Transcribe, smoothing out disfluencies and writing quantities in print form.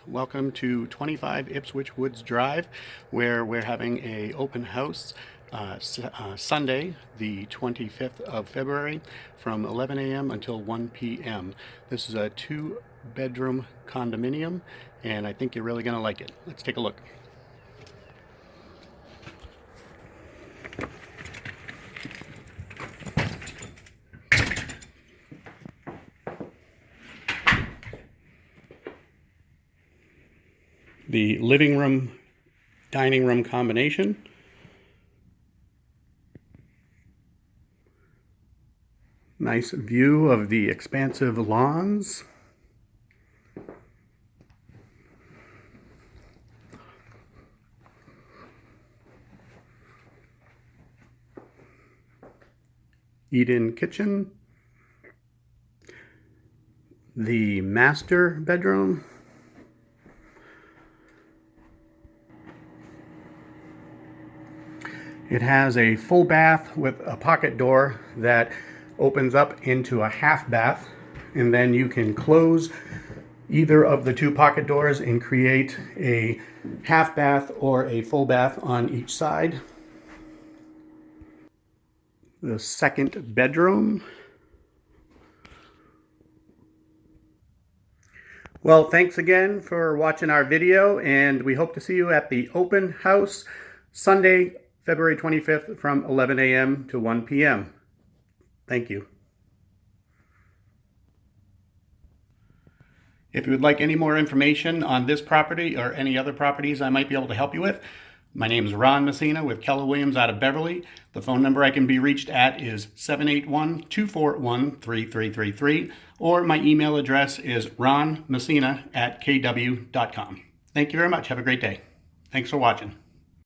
Welcome to 25 Ipswich Woods Drive, where we're having a open house Sunday, the 25th of February, from 11 a.m. until 1 p.m. This is a 2-bedroom condominium, and I think you're really going to like it. Let's take a look. The living room, dining room combination. Nice view of the expansive lawns. Eat-in kitchen. The master bedroom. It has a full bath with a pocket door that opens up into a half bath, and then you can close either of the two pocket doors and create a half bath or a full bath on each side. The second bedroom. Well, thanks again for watching our video, and we hope to see you at the open house Sunday, February 25th from 11 a.m. to 1 p.m. Thank you. If you would like any more information on this property or any other properties I might be able to help you with, my name is Ron Messina with Keller Williams out of Beverly. The phone number I can be reached at is 781-241-3333, or my email address is ronmessina@kw.com. Thank you very much. Have a great day. Thanks for watching.